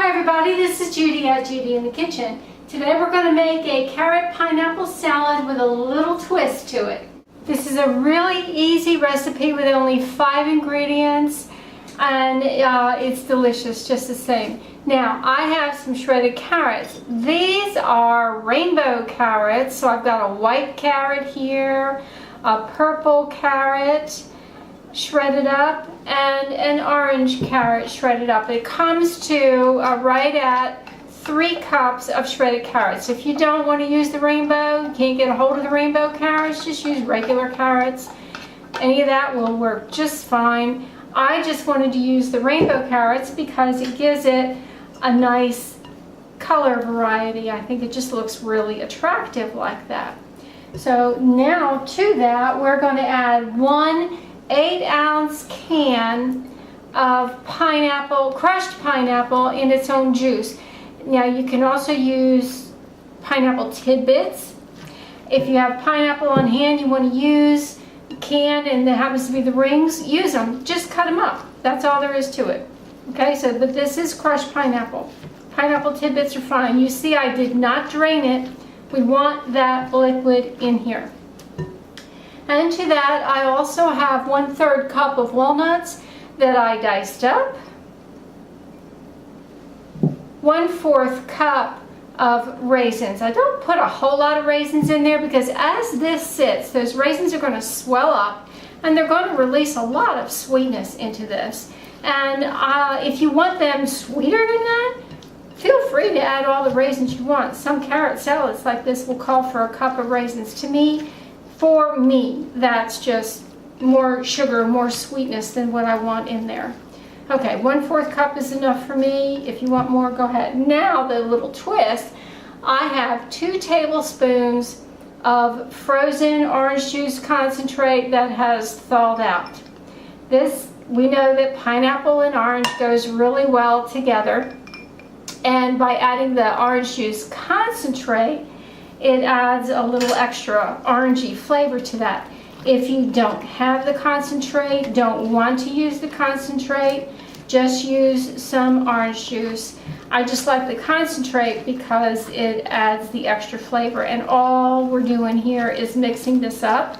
Hi everybody, this is Judy at Judi in the Kitchen. Today we're going to make a carrot pineapple salad with a little twist to it. This is a really easy recipe with only 5 ingredients and it's delicious just the same. Now I have some shredded carrots. These are rainbow carrots, so I've got a white carrot here, a purple carrot shredded up, and an orange carrot shredded up. It comes to right at 3 cups of shredded carrots. If you don't want to use the rainbow, you can't get a hold of the rainbow carrots, just use regular carrots. Any of that will work just fine. I just wanted to use the rainbow carrots because it gives it a nice color variety. I think it just looks really attractive like that. So now to that we're going to add 1 8-ounce can of pineapple, crushed pineapple in its own juice. Now you can also use pineapple tidbits. If you have pineapple on hand you want to use canned and there happens to be the rings, use them. Just cut them up. That's all there is to it. Okay, so but this is crushed pineapple. Pineapple tidbits are fine. You see I did not drain it. We want that liquid in here. And to that I also have 1/3 cup of walnuts that I diced up, 1/4 cup of raisins. I don't put a whole lot of raisins in there because as this sits, those raisins are going to swell up and they're going to release a lot of sweetness into this. And if you want them sweeter than that, feel free to add all the raisins you want. Some carrot salads like this will call for a cup of raisins. For me, that's just more sugar, more sweetness than what I want in there. Okay, 1/4 cup is enough for me. If you want more, go ahead. Now the little twist, I have 2 tablespoons of frozen orange juice concentrate that has thawed out. This, we know that pineapple and orange goes really well together. And by adding the orange juice concentrate, it adds a little extra orangey flavor to that. If you don't have the concentrate, don't want to use the concentrate, just use some orange juice. I just like the concentrate because it adds the extra flavor, and all we're doing here is mixing this up.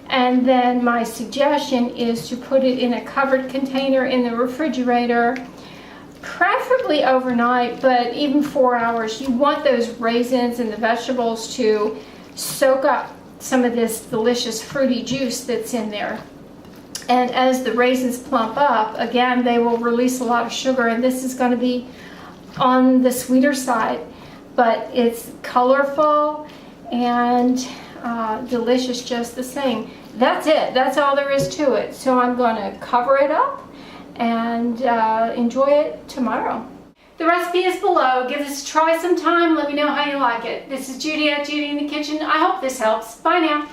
And then my suggestion is to put it in a covered container in the refrigerator, preferably overnight, but even 4 hours. You want those raisins and the vegetables to soak up some of this delicious fruity juice that's in there. And as the raisins plump up, again, they will release a lot of sugar, and this is going to be on the sweeter side, but it's colorful and delicious just the same. That's it. That's all there is to it. So I'm going to cover it up and enjoy it tomorrow. The recipe is below. Give this a try sometime. Let me know how you like it. This is Judi at Judi in the Kitchen. I hope this helps. Bye now.